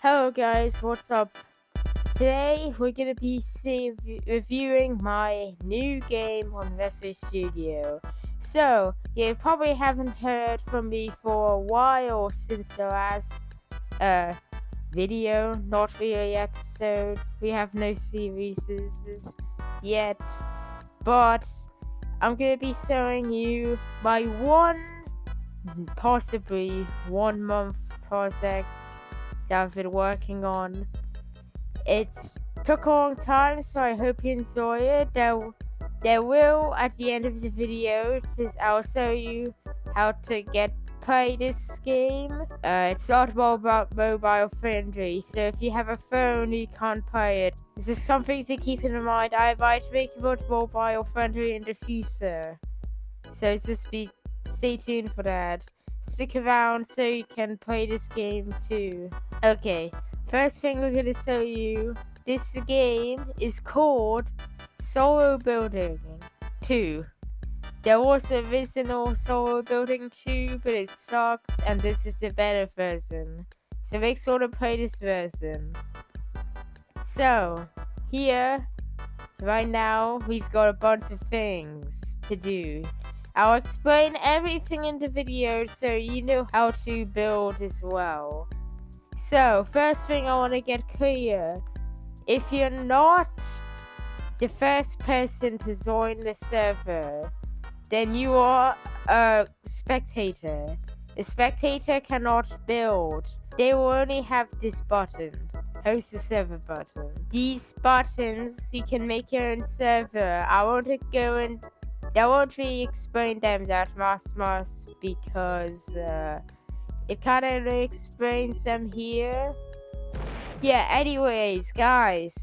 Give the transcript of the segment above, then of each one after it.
Hello guys, what's up? Today we're gonna be reviewing my new game on Retrostudio. So, you probably haven't heard from me for a while since the last uh video, not really episode. We have no series yet, but I'm gonna be showing you my possibly 1 month project that I've been working on. It took a long time, so I hope you enjoy it. There will, at the end of the video, I'll show you how to play this game. It's not mobile friendly, so if you have a phone, you can't play it. This is something to keep in mind. I might make it mobile friendly in the future, so stay tuned for that. Stick around so you can play this game too. Okay, first thing we're gonna show you. This game is called Solo Building 2. There was an original Solo Building 2, but it sucked, and this is the better version. So make sure to play this version. So, here, right now, we've got a bunch of things to do. I'll explain everything in the video so you know how to build as well. So, first thing I want to get clear. If you're not the first person to join the server, then you are a spectator. A spectator cannot build. They will only have this button, host a server button. These buttons, you can make your own server. I won't really explain them that much because it kind of explains them here. Yeah, anyways, guys.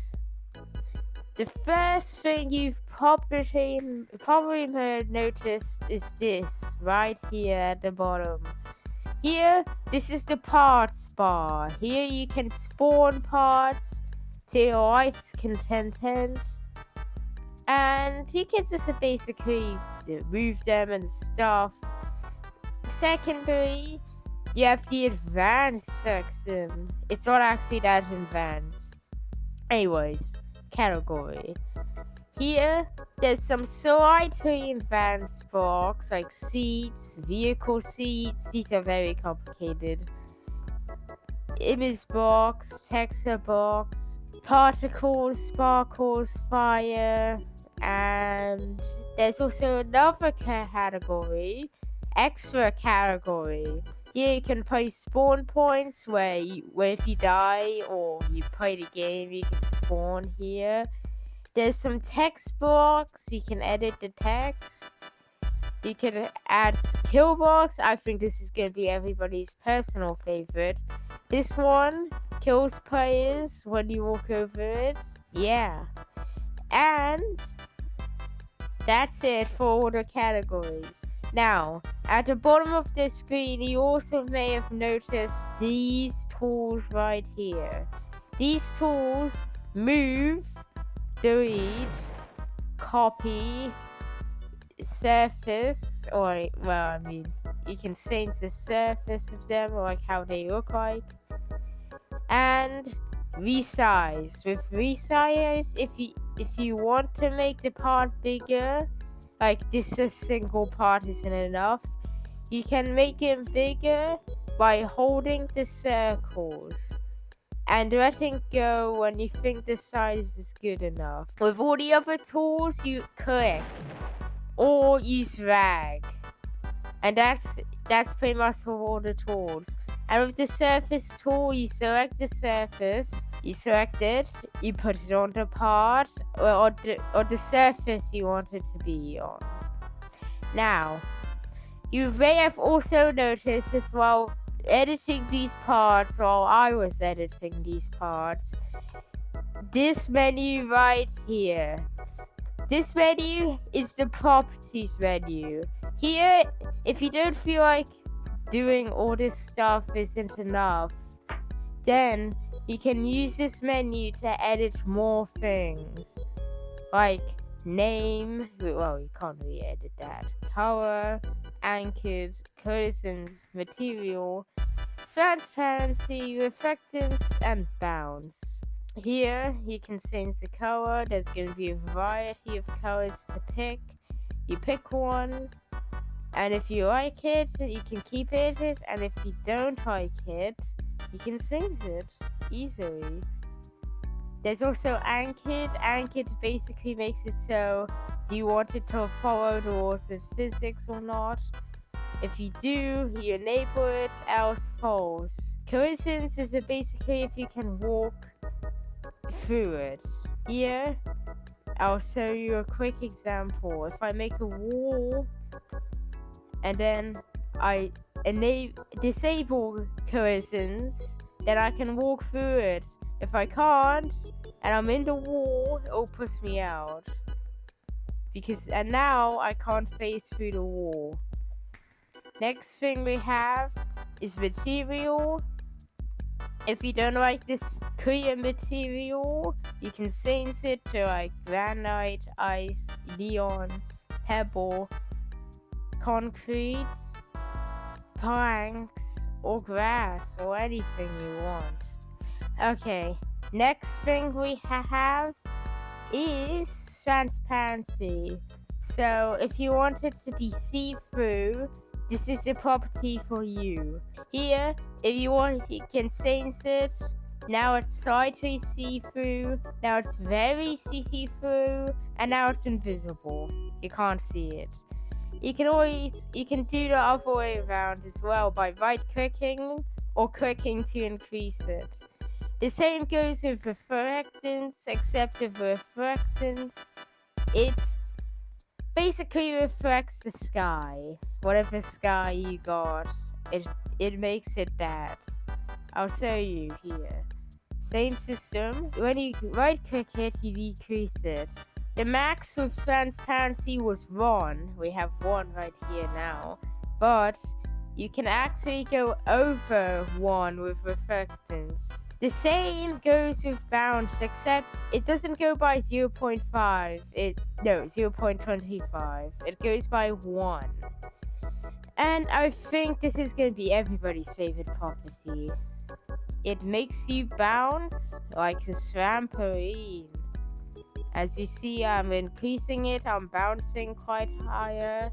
The first thing you've probably noticed is this, right here at the bottom. Here, this is the parts bar. Here you can spawn parts to your wife's content. And you can just basically move them and stuff. Secondly, you have the advanced section. It's not actually that advanced. Anyways, category. Here, there's some slightly advanced blocks like seats, vehicle seats. These are very complicated. Image blocks, texture blocks, particles, sparkles, fire, and there's also another category, extra category. Here you can place spawn points where if you die or you play the game, you can spawn here. There's some text blocks, you can edit the text. You can add skill blocks. I think this is going to be everybody's personal favorite. This one kills players when you walk over it. Yeah. And that's it for all the categories. Now, at the bottom of the screen, you also may have noticed these tools right here. These tools move, delete, copy, surface, you can change the surface of them, or like how they look like, and resize. With resize, if you want to make the part bigger, like this a single part isn't enough, you can make it bigger by holding the circles and letting go when you think the size is good enough. With all the other tools, you click or use drag, and that's pretty much for all the tools. And with the surface tool, you select the surface, you select it, you put it on the part or the surface you want it to be on. Now, you may have also noticed as well, editing these parts while I was editing these parts, this menu right here. This menu is the properties menu. Here, if you don't feel like doing all this stuff isn't enough, then you can use this menu to edit more things. Like name, well, you can't really edit that. Color, anchored, collisions, material, transparency, reflectance, and bounce. Here, you can change the color. There's going to be a variety of colors to pick. You pick one, and if you like it, you can keep it, and if you don't like it, you can change it easily. There's also anchored. Anchored basically makes it so, do you want it to follow the laws of physics or not? If you do, you enable it, else false. Collisions is basically if you can walk through it. Here, I'll show you a quick example. If I make a wall and then I disable collisions, then I can walk through it. If I can't and I'm in the wall, it'll push me out. And now I can't phase through the wall. Next thing we have is material. If you don't like this clear material, you can change it to like granite, ice, neon, pebble, concrete, planks, or grass, or anything you want. Okay, next thing we have is transparency. So if you want it to be see-through, this is the property for you. Here, if you want, you can change it. Now it's slightly see-through, now it's very see-through, and now it's invisible. You can't see it. You can do the other way around as well by right-clicking or clicking to increase it. The same goes with reflectance, except with reflectance, it basically reflects the sky. Whatever sky you got, it makes it that. I'll show you here. Same system. When you right click it, you decrease it. The max with transparency was 1. We have 1 right here now. But you can actually go over 1 with reflectance. The same goes with bounce, except it doesn't go by 0.5. 0.25. It goes by 1. And I think this is going to be everybody's favorite property. It makes you bounce like a trampoline. As you see, I'm increasing it, I'm bouncing quite higher.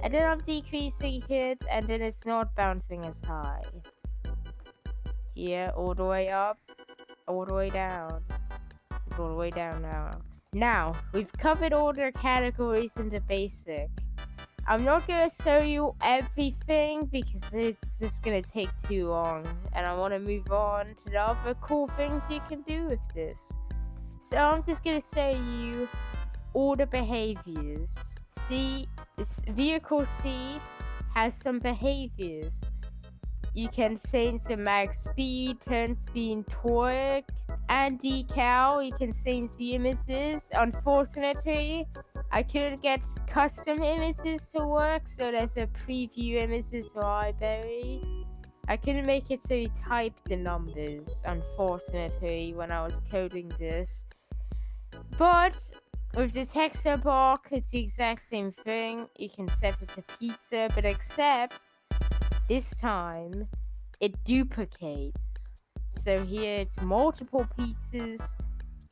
And then I'm decreasing it, and then it's not bouncing as high. Here, all the way up, all the way down. It's all the way down now. Now, we've covered all the categories in the basic. I'm not going to show you everything because it's just going to take too long. And I want to move on to the other cool things you can do with this. So I'm just going to show you all the behaviors. See, this vehicle seat has some behaviors. You can change the max speed, turn speed, torque, and decal. You can change the images. Unfortunately, I couldn't get custom images to work, so there's a preview images library. I couldn't make it so you type the numbers, unfortunately, when I was coding this. But with the texture box, it's the exact same thing. You can set it to pizza, but except this time it duplicates. So here it's multiple pizzas.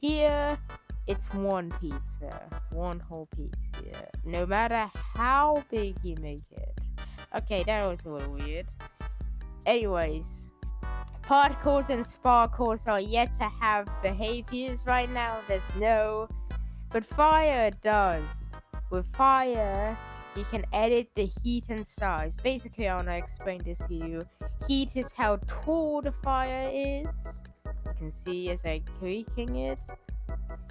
Here it's one pizza, one whole pizza, no matter how big you make it. Okay, that was a little weird. Anyways, particles and sparkles are yet to have behaviors right now. There's no, but fire does. With fire, you can edit the heat and size. Basically, I want to explain this to you. Heat is how tall the fire is. You can see as I'm tweaking it,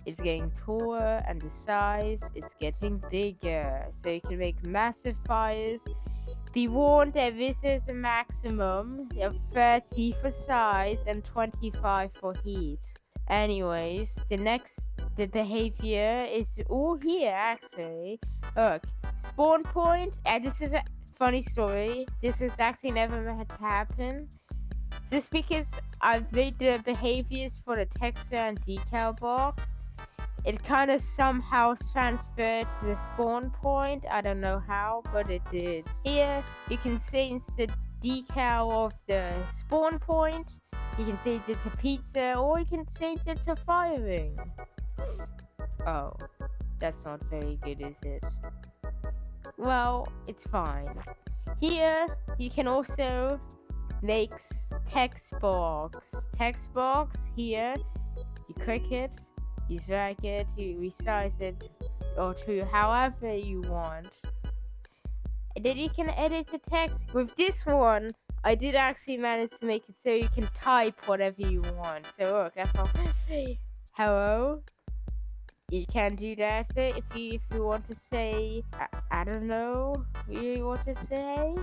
it's getting taller, and the size is getting bigger. So you can make massive fires. Be warned that this is a maximum of 30 for size and 25 for heat. Anyways, the behavior is all here actually. Look, spawn point, and this is a funny story. This was actually never meant to happen. Just because I've made the behaviors for the texture and decal box, it kind of somehow transferred to the spawn point. I don't know how, but it did. Here, you can change the decal of the spawn point. You can change it to pizza, or you can change it to firing. Oh, that's not very good, is it? Well, it's fine. Here, you can also make text box. Text box, here, you click it, you drag it, you resize it, or to however you want. And then you can edit the text. With this one, I did actually manage to make it so you can type whatever you want. So look, if I say hello, you can do that if you want to say, I don't know, really want to say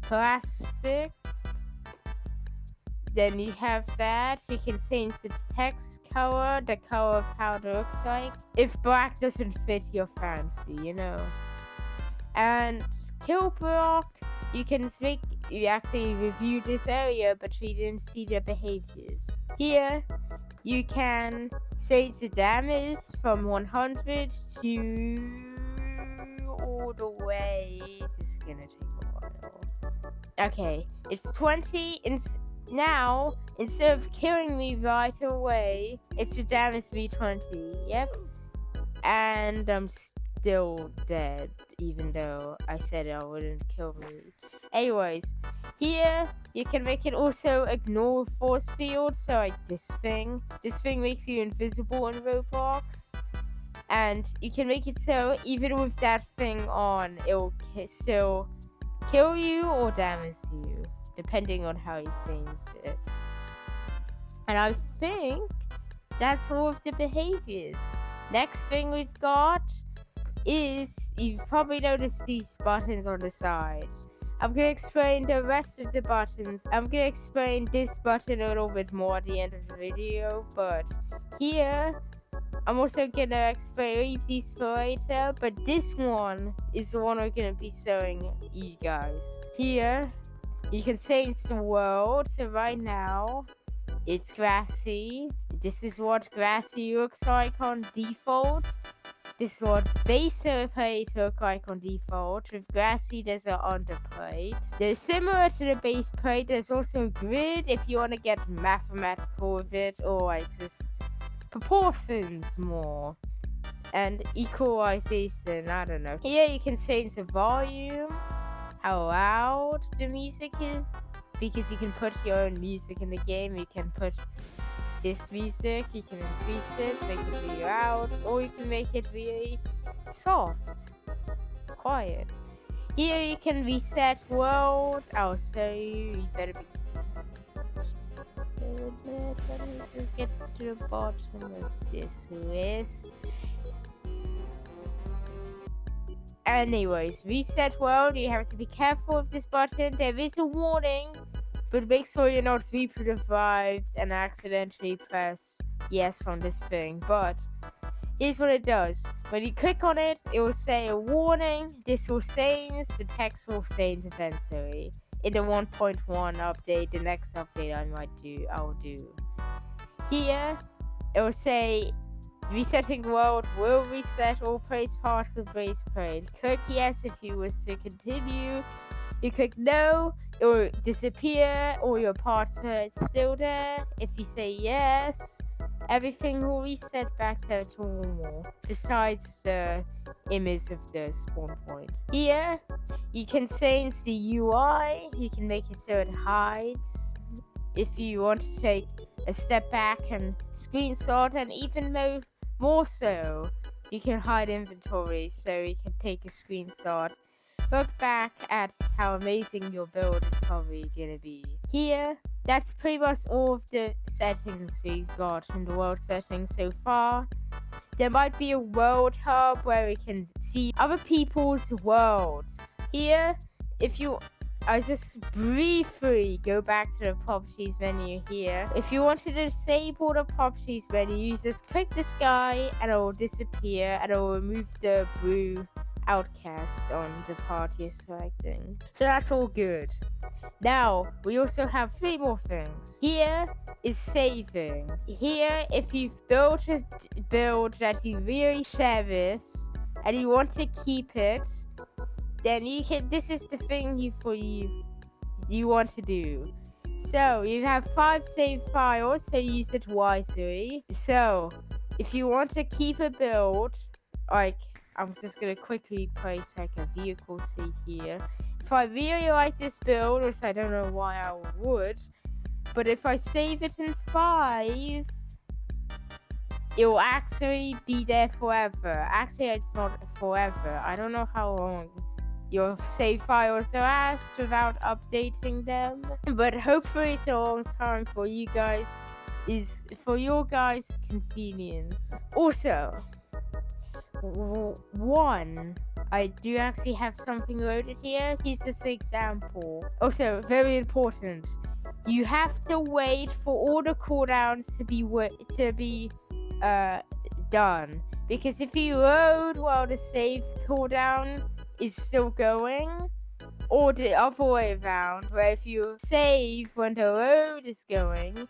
plastic. Then you have that. You can change the text color, the color of how it looks like. If black doesn't fit your fancy, you know. And kill block, you can make. You actually reviewed this earlier, but we didn't see the behaviors. Here, you can change the damage from 100 to all the way. This is gonna take a while. Okay, it's 20. Now, instead of killing me right away, it's the damage to be 20. Yep. And I'm still dead, even though I said I wouldn't kill me. Anyways, here you can make it also ignore force field, so like this thing. This thing makes you invisible in Roblox. And you can make it so even with that thing on, it'll still kill you or damage you, depending on how you change it. And I think that's all of the behaviors. Next thing we've got is, you've probably noticed these buttons on the side. I'm going to explain the rest of the buttons. I'm going to explain this button a little bit more at the end of the video, but here, I'm also going to explain these for later, but this one is the one we're going to be showing you guys. Here, you can change the world, so right now, it's grassy. This is what grassy looks like on default. This is what base plate looks like on default. With grassy, there's an underplate. They're similar to the base plate. There's also grid if you want to get mathematical with it, or like just proportions more. And equalization, I don't know. Here you can change the volume, how loud the music is, because you can put your own music in the game. You can put this music, you can increase it, make it really loud, or you can make it really soft, quiet. Here you can reset world. I'll show you. You better be. Let me just get to the bottom of this list. Anyways, reset world. You have to be careful of this button. There is a warning, but make sure you're not deprived and accidentally press yes on this thing. But here's what it does. When you click on it, it will say a warning. This will change. The text will change eventually. In the 1.1 update, the next update I'll do. Here, it will say resetting world will reset all place parts of the base plate. Click yes if you wish to continue. You click no, it will disappear, all your parts are still there. If you say yes, everything will reset back to normal, besides the image of the spawn point. Here, you can change the UI, you can make it so it hides. If you want to take a step back and screenshot, and even more so, you can hide inventory, so you can take a screenshot. Look back at how amazing your build is probably gonna be. Here, that's pretty much all of the settings we've got in the world settings so far. There might be a world hub where we can see other people's worlds. Here, I just briefly go back to the properties menu here. If you want to disable the properties menu, you just click the sky and it will disappear, and it will remove the blue outcast on the part you're selecting. So that's all good. Now, we also have 3 more things. Here is saving. Here, if you've built a build that you really cherish and you want to keep it, then you can. This is the thing you want to do. So you have 5 save files, so use it wisely. So if you want to keep a build, like I'm just gonna quickly place like a vehicle seat here. If I really like this build, which I don't know why I would, but if I save it in 5, it will actually be there forever. Actually, it's not forever. I don't know how long your save files last without updating them, but hopefully it's a long time for you guys. Is for your guys' convenience. Also, I do actually have something loaded here. Here's this example. Also, very important. You have to wait for all the cooldowns to be done, because if you load while the save cooldown is still going, or the other way around, where if you save when the load is going,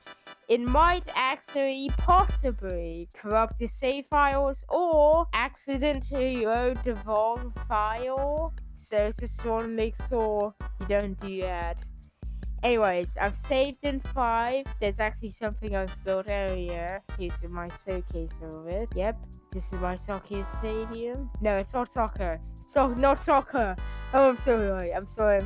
it might actually possibly corrupt the save files or accidentally load the wrong file. So just want to make sure you don't do that. Anyways, I've saved in 5. There's actually something I've built earlier. Here's my showcase of it. Yep, this is my soccer stadium. No, it's not soccer. Not soccer. Oh, I'm sorry. I'm so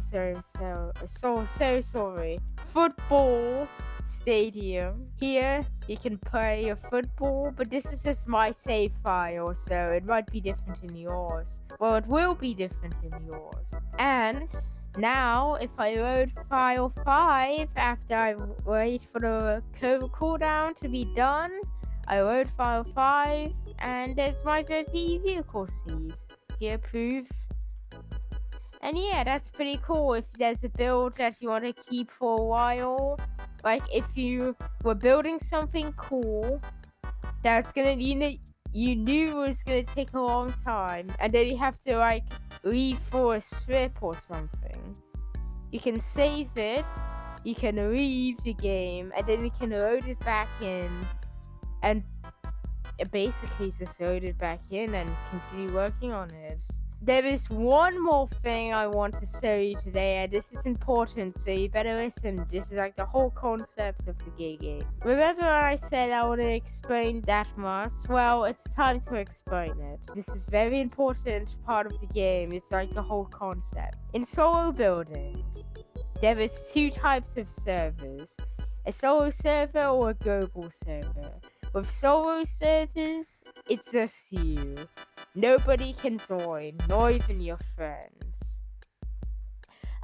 sorry. Football stadium. Here, you can play your football, but this is just my save file, so it might be different in yours. Well, it will be different in yours. And now, if I load file 5 after I wait for the cooldown to be done, I load file 5, and there's my vehicle seed. Here, proof. And yeah, that's pretty cool. If there's a build that you want to keep for a while, like if you were building something cool that's gonna, you knew it was gonna take a long time, and then you have to like leave for a strip or something, you can save it, you can leave the game, and then you can load it back in, and basically just load it back in and continue working on it. There is one more thing I want to show you today, and this is important, so you better listen. This is like the whole concept of the game. Remember when I said I want to explain that much? Well, it's time to explain it. This is very important part of the game. It's like the whole concept. In solo building, there is 2 types of servers. A solo server or a global server. With solo servers, it's just you. Nobody can join, not even your friends.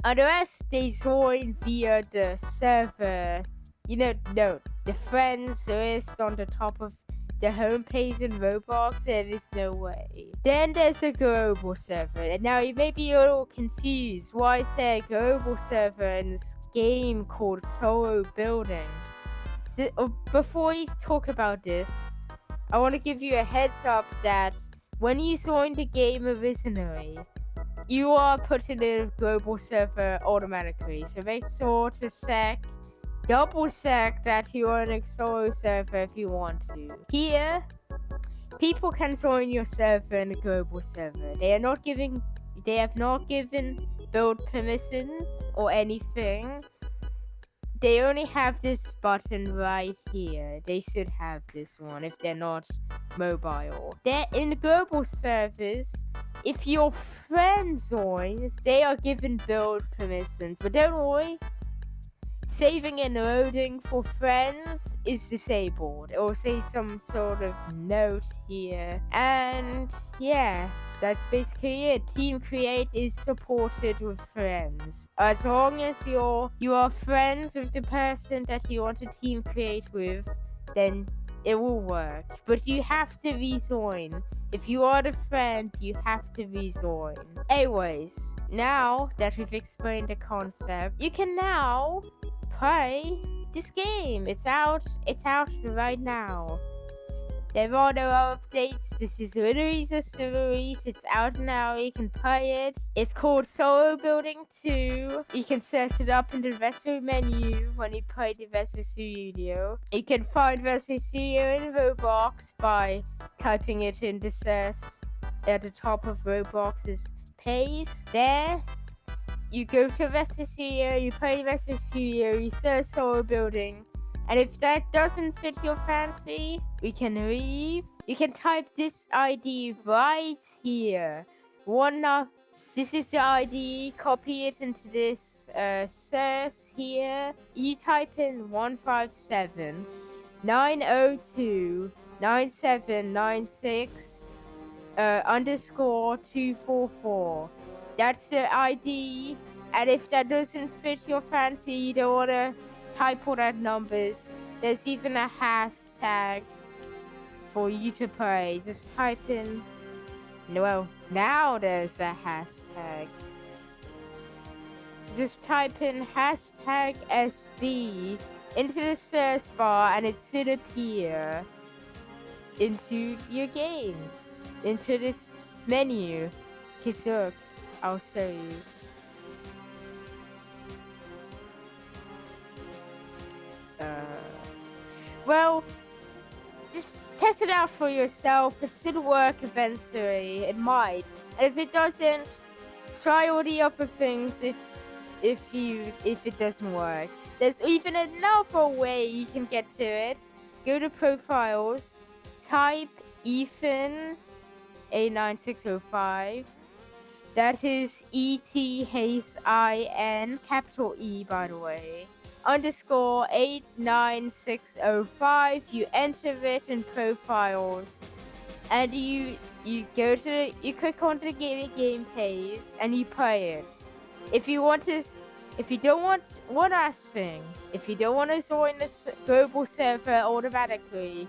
Unless they join via the server, the friends list on the top of the homepage in Roblox, there is no way. Then there's a global server, and now you may be a little confused. Why is there a global server in this game called solo building? Before we talk about this, I want to give you a heads up that when you join the game originally, you are put in a global server automatically. So make sure to double check that you are in a solo server if you want to. Here, people can join your server in a global server. They have not given build permissions or anything. They only have this button right here. They should have this one if they're not mobile. They're in global servers. If your friend joins, they are given build permissions. But don't worry, saving and loading for friends is disabled. It will say some sort of note here. And yeah, that's basically it. Team Create is supported with friends. As long as you are friends with the person that you want to Team Create with, then it will work. But you have to rejoin. If you are the friend, you have to rejoin. Anyways, now that we've explained the concept, you can now play this game. It's out right now. There are no updates. This is literally just a release. It's out now. You can play it. It's called Solo Building 2. You can search it up in the Retro menu when you play the Retrostudio. You can find Retrostudio in Roblox by typing it in the search at the top of Roblox's gameplays. There, you go to Retrostudio, you play Retrostudio, you search solo building, and if that doesn't fit your fancy, we can leave. You can type this ID right here. This is the ID, copy it into this search here. You type in 157 902 9796 underscore 244. That's the ID, and if that doesn't fit your fancy, you don't want to type all that numbers, there's even a hashtag for you to play. Just type in, well, now there's a hashtag. Just type in hashtag SB into the search bar, and it should appear into your games, into this menu. Cause look, I'll show you. Well, just test it out for yourself. It should work eventually. It might, and if it doesn't, try all the other things. If it doesn't work, there's even another way you can get to it. Go to profiles, type Ethan A9605. That is ETHIN, capital E, by the way. Underscore 89605. You enter it in profiles, and you go to you click on the game page and you play it. If you don't want one last thing, if you don't want to join this global server automatically,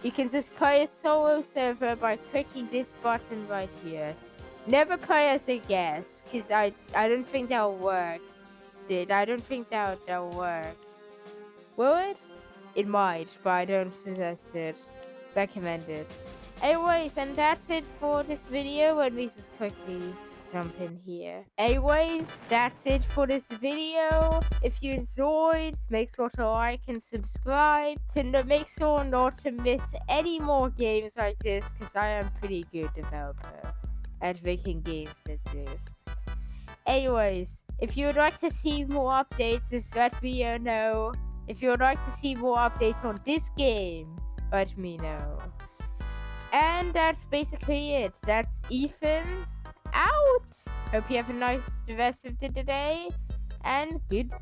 you can just play a solo server by clicking this button right here. Never play as a guest, because I don't think that'll work. I don't think that'll work. Will it? It might, but I don't suggest it. Recommend it. Anyways, and that's it for this video. Let me just quickly jump in here. Anyways, that's it for this video. If you enjoyed, make sure to like and subscribe to make sure not to miss any more games like this, because I am a pretty good developer at making games like this. Anyways, if you would like to see more updates, just let me know. If you would like to see more updates on this game, let me know. And that's basically it. That's Ethan out. Hope you have a nice rest of the day, and goodbye.